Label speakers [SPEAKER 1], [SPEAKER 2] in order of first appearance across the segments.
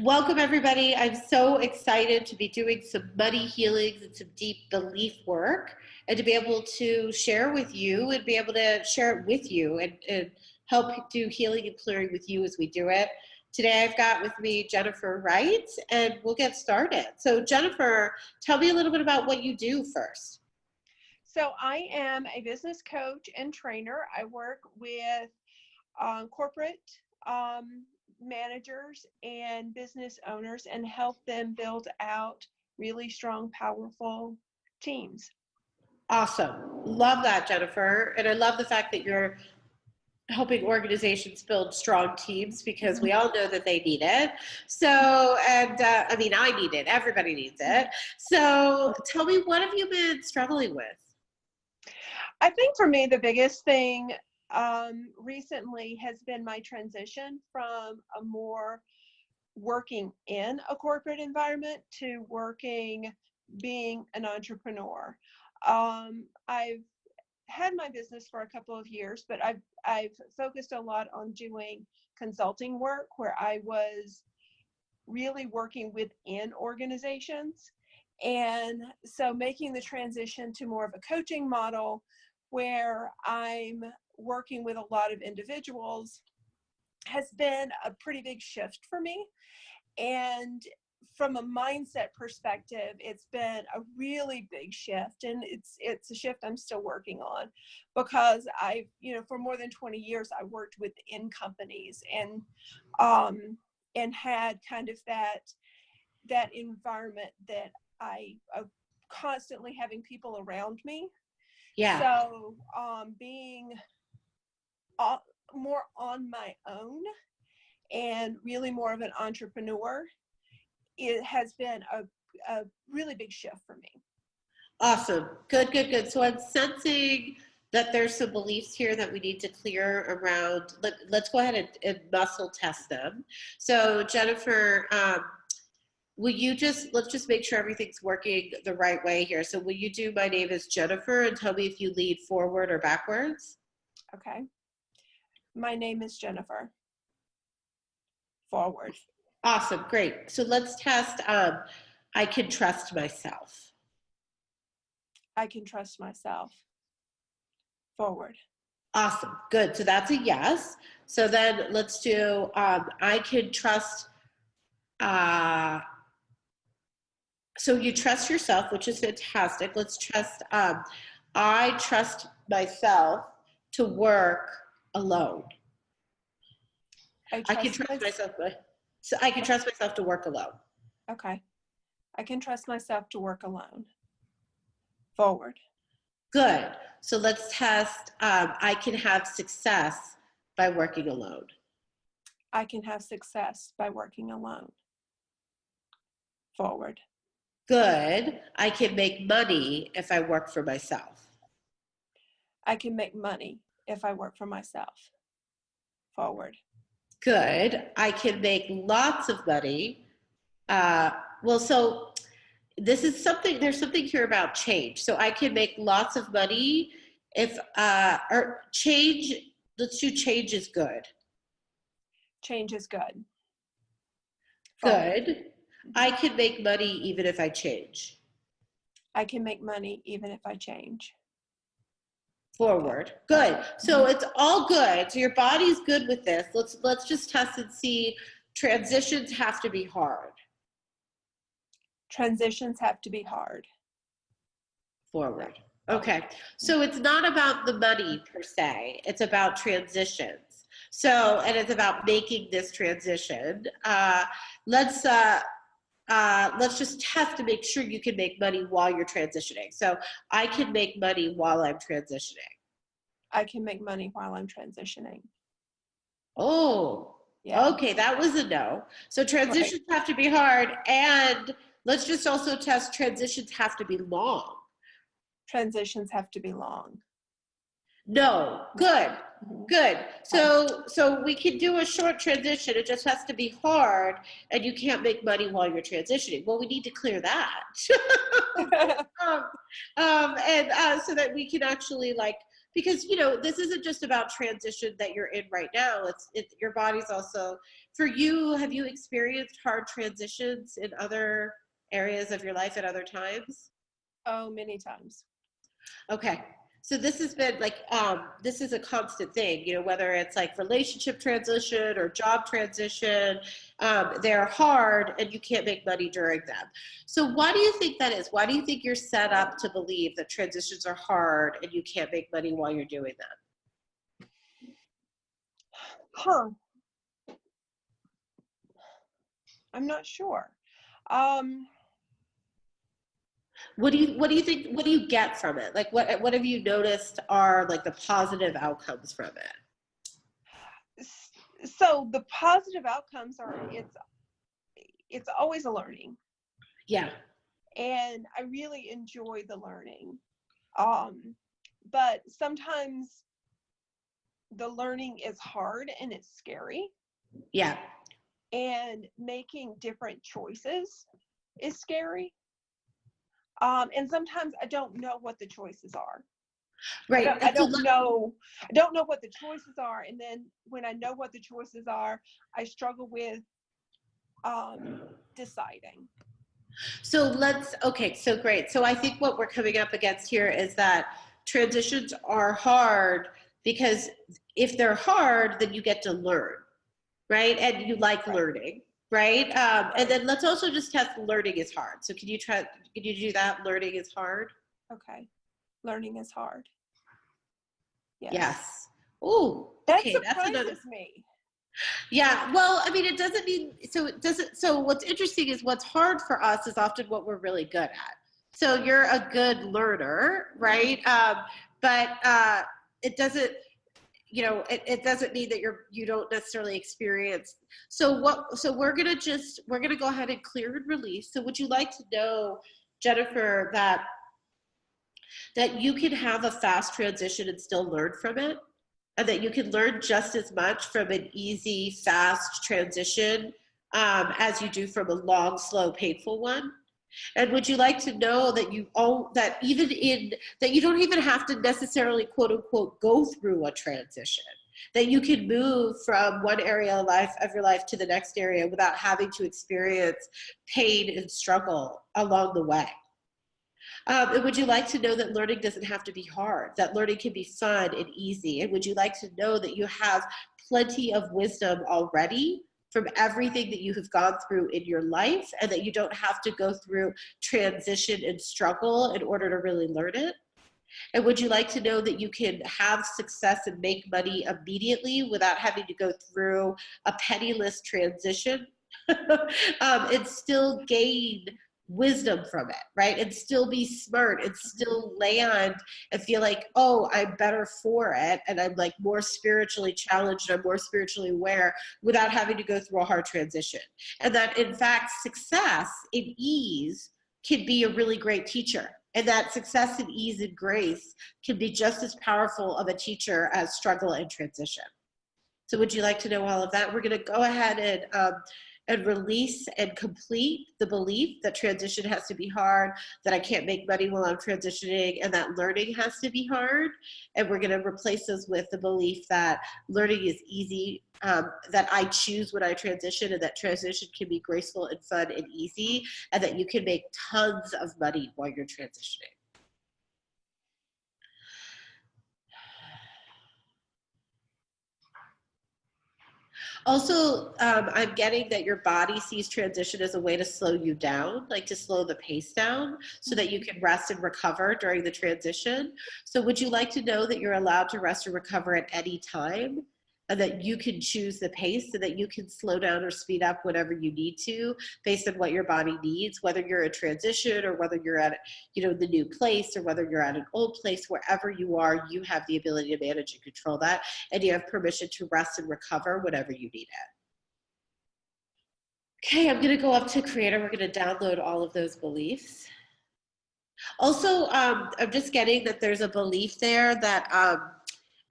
[SPEAKER 1] Welcome, everybody. I'm so excited to be doing some money healings and some deep belief work, and to be able to share with you and be able to share it with you and help do healing and clearing with you as we do it. Today, I've got with me Jennifer Wright, and we'll get started. So, Jennifer, tell me a little bit about what you do first.
[SPEAKER 2] So I am a business coach and trainer. I work with corporate managers and business owners and help them build out really strong, powerful teams.
[SPEAKER 1] Awesome. Love that, Jennifer. And I love the fact that you're helping organizations build strong teams, because we all know that they need it. So, and I mean, I need it. Everybody needs it. So tell me, what have you been struggling with?
[SPEAKER 2] I think for me, the biggest thing recently has been my transition from a more working in a corporate environment to being an entrepreneur. I've had my business for a couple of years, but I've focused a lot on doing consulting work where I was really working within organizations. And so making the transition to more of a coaching model where I'm working with a lot of individuals has been a pretty big shift for me. And from a mindset perspective, it's been a really big shift, and it's a shift I'm still working on, because for more than 20 years I worked within companies and had kind of that environment that I constantly having people around me.
[SPEAKER 1] Yeah.
[SPEAKER 2] So being more on my own and really more of an entrepreneur, it has been a really big shift for me.
[SPEAKER 1] Awesome. Good. So I'm sensing that there's some beliefs here that we need to clear around. Let's go ahead and muscle test them. So Jennifer, let's just make sure everything's working the right way here. So will you do my name is Jennifer and tell me if you lead forward or backwards?
[SPEAKER 2] Okay. My name is Jennifer. Forward.
[SPEAKER 1] Awesome. Great. So let's test, I can trust myself.
[SPEAKER 2] I can trust myself. Forward.
[SPEAKER 1] Awesome. Good. So that's a yes. So then let's do, I can trust, so you trust yourself, which is fantastic. Let's trust, I trust myself to work alone. I can trust myself. So I can trust myself to work alone.
[SPEAKER 2] Okay. I can trust myself to work alone. Forward.
[SPEAKER 1] Good. So let's test, I can have success by working alone.
[SPEAKER 2] I can have success by working alone. Forward.
[SPEAKER 1] Good. I can make money if I work for myself.
[SPEAKER 2] I can make money if I work for myself. Forward.
[SPEAKER 1] Good. I can make lots of money. So this is something, there's something here about change. So I can make lots of money if, or change, let's do change is good.
[SPEAKER 2] Change is good.
[SPEAKER 1] Forward. Good. I can make money even if I change.
[SPEAKER 2] I can make money even if I change.
[SPEAKER 1] Forward. Good. So it's all good. So your body's good with this. Let's just test and see. Transitions have to be hard.
[SPEAKER 2] Transitions have to be hard.
[SPEAKER 1] Forward. Okay. So it's not about the money per se. It's about transitions. So, and it's about making this transition. Let's just test to make sure you can make money while you're transitioning. So I can make money while I'm transitioning.
[SPEAKER 2] I can make money while I'm transitioning.
[SPEAKER 1] Oh, yeah. Okay. That was a no. So transitions have to be hard. And let's just also test transitions have to be long.
[SPEAKER 2] Transitions have to be long.
[SPEAKER 1] No. Good. Good. So we can do a short transition. It just has to be hard, and you can't make money while you're transitioning. Well, we need to clear that. So that we can actually because, you know, this isn't just about transition that you're in right now. It's your body's also, for you, have you experienced hard transitions in other areas of your life at other times?
[SPEAKER 2] Oh, many times.
[SPEAKER 1] Okay. So this has been like, this is a constant thing, you know, whether it's like relationship transition or job transition, they're hard and you can't make money during them. So why do you think that is? Why do you think you're set up to believe that transitions are hard and you can't make money while you're doing them?
[SPEAKER 2] Huh. I'm not sure.
[SPEAKER 1] What do you think, what do you get from it? Like what have you noticed are like the positive outcomes from it?
[SPEAKER 2] So the positive outcomes are it's always a learning.
[SPEAKER 1] Yeah.
[SPEAKER 2] And I really enjoy the learning. But sometimes the learning is hard and it's scary.
[SPEAKER 1] Yeah.
[SPEAKER 2] And making different choices is scary. And sometimes I don't know what the choices are.
[SPEAKER 1] Right.
[SPEAKER 2] I don't know what the choices are. And then when I know what the choices are, I struggle with deciding.
[SPEAKER 1] So okay, so great. So I think what we're coming up against here is that transitions are hard because if they're hard, then you get to learn, right? And you like learning, right? And then let's also just test learning is hard. So can you do that? Learning is hard?
[SPEAKER 2] Okay. Learning is hard.
[SPEAKER 1] Yes. Oh,
[SPEAKER 2] that
[SPEAKER 1] okay.
[SPEAKER 2] surprises me.
[SPEAKER 1] Yeah, well, I mean, it doesn't mean, so it doesn't, so what's interesting is what's hard for us is often what we're really good at. So you're a good learner, right? But it doesn't, you know, it doesn't mean that you don't necessarily experience. So we're going to go ahead and clear and release. So would you like to know, Jennifer, that you can have a fast transition and still learn from it? And that you can learn just as much from an easy, fast transition as you do from a long, slow, painful one? And would you like to know that that you don't even have to necessarily, quote unquote, go through a transition? That you can move from one area of your life to the next area without having to experience pain and struggle along the way? And would you like to know that learning doesn't have to be hard, that learning can be fun and easy? And would you like to know that you have plenty of wisdom already from everything that you have gone through in your life, and that you don't have to go through transition and struggle in order to really learn it? And would you like to know that you can have success and make money immediately without having to go through a penniless transition and still gain wisdom from it, right? And still be smart and still land and feel like, oh, I'm better for it, and I'm like more spiritually challenged, I'm more spiritually aware without having to go through a hard transition? And that in fact, success in ease can be a really great teacher, and that success and ease and grace can be just as powerful of a teacher as struggle and transition. So would you like to know all of that? We're going to go ahead and release and complete the belief that transition has to be hard, that I can't make money while I'm transitioning, and that learning has to be hard. And we're going to replace those with the belief that learning is easy, that I choose when I transition, and that transition can be graceful and fun and easy, and that you can make tons of money while you're transitioning. Also, I'm getting that your body sees transition as a way to slow you down, like to slow the pace down so that you can rest and recover during the transition. So would you like to know that you're allowed to rest or recover at any time, and that you can choose the pace so that you can slow down or speed up whenever you need to based on what your body needs, whether you're in transition or whether you're at, you know, the new place, or whether you're at an old place? Wherever you are, you have the ability to manage and control that, and you have permission to rest and recover whenever you need it. Okay, I'm going to go up to Creator. We're going to download all of those beliefs. Also, I'm just getting that there's a belief there that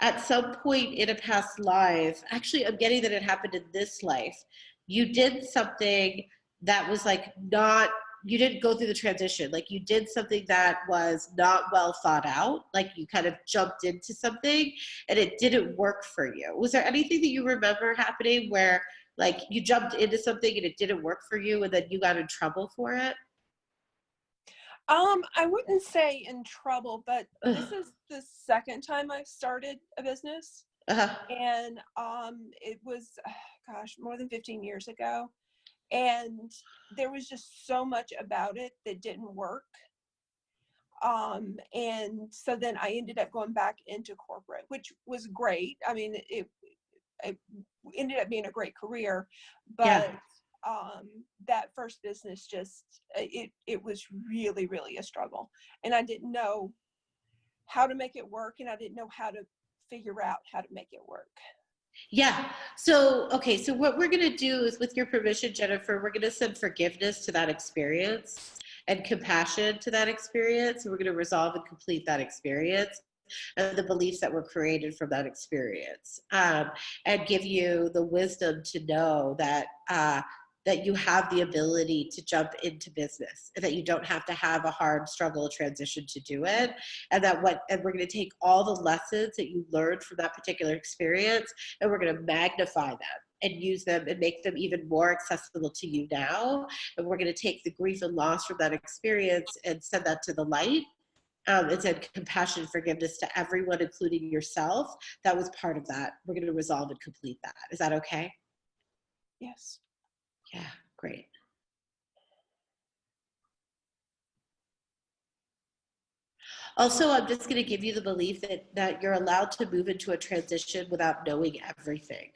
[SPEAKER 1] at some point in a past life, actually, I'm getting that it happened in this life, you did something that was like not you didn't go through the transition. Like you did something that was not well thought out. Like you kind of jumped into something and it didn't work for you. Was there anything that you remember happening where like you jumped into something and it didn't work for you and then you got in trouble for it?
[SPEAKER 2] I wouldn't say in trouble, but this
[SPEAKER 1] Ugh.
[SPEAKER 2] is the second time I've started a business.
[SPEAKER 1] Uh-huh.
[SPEAKER 2] And it was, gosh, more than 15 years ago. And there was just so much about it that didn't work. And so then I ended up going back into corporate, which was great. I mean, it ended up being a great career,
[SPEAKER 1] Yeah.
[SPEAKER 2] but that first business just, it was really, really a struggle. And I didn't know how to make it work, and I didn't know how to figure out how to make it work.
[SPEAKER 1] Yeah. So, okay. So what we're going to do is, with your permission, Jennifer, we're going to send forgiveness to that experience and compassion to that experience. We're going to resolve and complete that experience and the beliefs that were created from that experience, and give you the wisdom to know that, that you have the ability to jump into business and that you don't have to have a hard struggle transition to do it. And and we're going to take all the lessons that you learned from that particular experience and we're going to magnify them and use them and make them even more accessible to you now. And we're going to take the grief and loss from that experience and send that to the light, and send compassion and forgiveness to everyone, including yourself. That was part of that. We're going to resolve and complete that. Is that okay?
[SPEAKER 2] Yes.
[SPEAKER 1] Yeah, great. Also, I'm just going to give you the belief that you're allowed to move into a transition without knowing everything.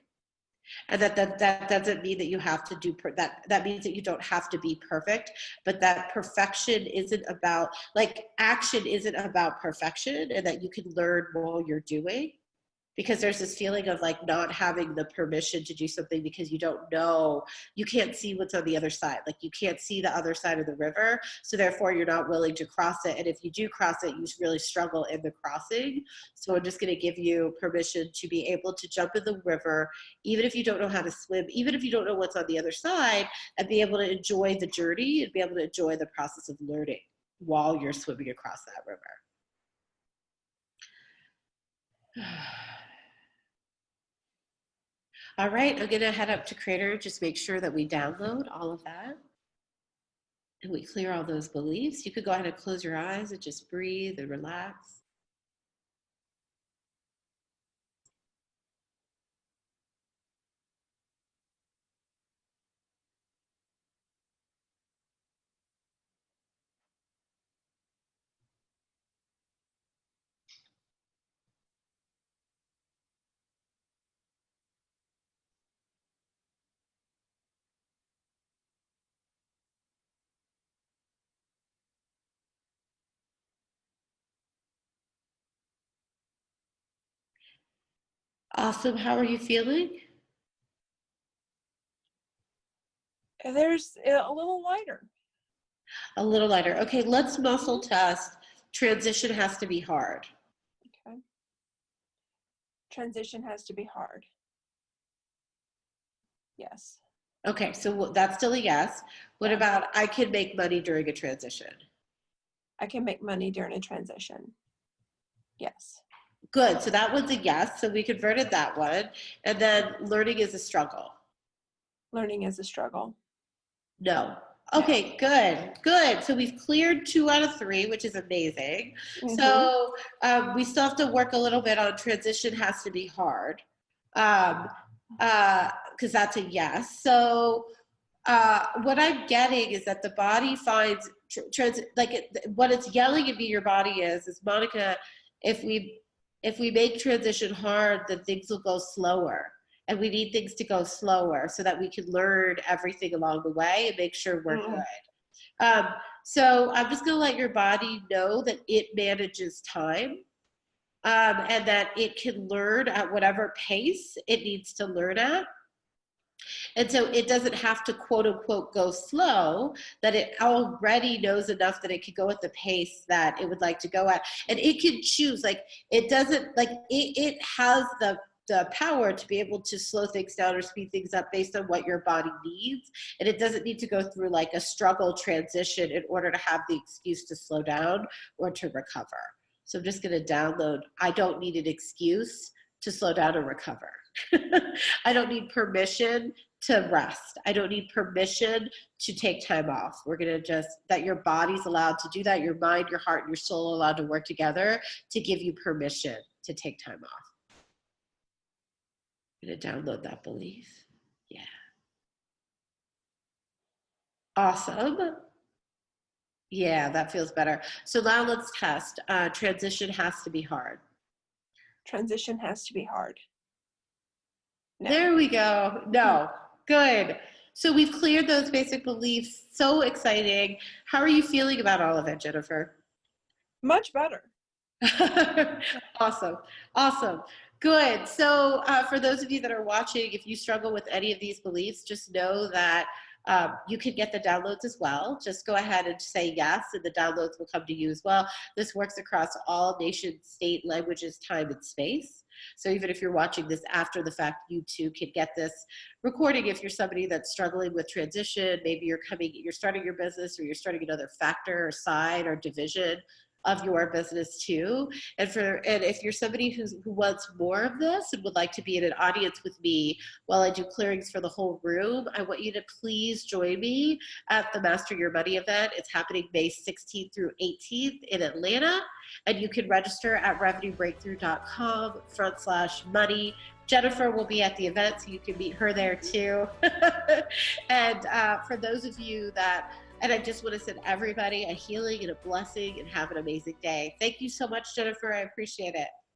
[SPEAKER 1] And that doesn't mean that you have to do that means that you don't have to be perfect, but that perfection isn't about, like, action isn't about perfection, and that you can learn while you're doing. Because there's this feeling of like not having the permission to do something because you don't know, you can't see what's on the other side. Like you can't see the other side of the river. So therefore you're not willing to cross it. And if you do cross it, you really struggle in the crossing. So I'm just going to give you permission to be able to jump in the river, even if you don't know how to swim, even if you don't know what's on the other side, and be able to enjoy the journey and be able to enjoy the process of learning while you're swimming across that river. All right, I'm gonna head up to Creator, just make sure that we download all of that and we clear all those beliefs. You could go ahead and close your eyes and just breathe and relax. Awesome, how are you feeling?
[SPEAKER 2] There's a little lighter.
[SPEAKER 1] A little lighter. Okay, let's muscle test. Transition has to be hard.
[SPEAKER 2] Okay. Transition has to be hard. Yes.
[SPEAKER 1] Okay, so that's still a yes. What
[SPEAKER 2] Yeah.
[SPEAKER 1] about I can make money during a transition?
[SPEAKER 2] I can make money during a transition. Yes.
[SPEAKER 1] Good, so that one's a yes, so we converted that one. And then learning is a struggle.
[SPEAKER 2] Learning is a struggle.
[SPEAKER 1] No. Okay, good. So we've cleared 2 out of 3, which is amazing.
[SPEAKER 2] Mm-hmm.
[SPEAKER 1] So we still have to work a little bit on transition has to be hard, because that's a yes. So what I'm getting is that the body finds what it's yelling at me. Your body is Monica. If we make transition hard, then things will go slower. And we need things to go slower so that we can learn everything along the way and make sure we're good. So I'm just going to let your body know that it manages time, and that it can learn at whatever pace it needs to learn at. And so it doesn't have to, quote unquote, go slow, that it already knows enough that it can go at the pace that it would like to go at. And it can choose, like, it doesn't, like, it has the the power to be able to slow things down or speed things up based on what your body needs. And it doesn't need to go through like a struggle transition in order to have the excuse to slow down or to recover. So I'm just going to download, I don't need an excuse to slow down and recover. I don't need permission to rest. I don't need permission to take time off. We're going to just, that your body's allowed to do that. Your mind, your heart, and your soul are allowed to work together to give you permission to take time off. I'm going to download that belief. Yeah. Awesome. Yeah, that feels better. So now let's test. Transition has to be hard.
[SPEAKER 2] Transition has to be hard. No.
[SPEAKER 1] There we go. No. Good. So we've cleared those basic beliefs. So exciting. How are you feeling about all of it, Jennifer?
[SPEAKER 2] Much better.
[SPEAKER 1] Awesome. Awesome. Good. So for those of you that are watching, if you struggle with any of these beliefs, just know that you can get the downloads as well. Just go ahead and say yes, and the downloads will come to you as well. This works across all nations, state, languages, time, and space. So even if you're watching this after the fact, you too can get this recording. If you're somebody that's struggling with transition, maybe you're starting your business, or you're starting another factor or side or division of your business too. And if you're somebody who wants more of this and would like to be in an audience with me while I do clearings for the whole room, I want you to please join me at the Master Your Money event. It's happening May 16th through 18th in Atlanta. And you can register at revenuebreakthrough.com/money. Jennifer will be at the event, so you can meet her there too. And for those of you and I just want to send everybody a healing and a blessing, and have an amazing day. Thank you so much, Jennifer. I appreciate it.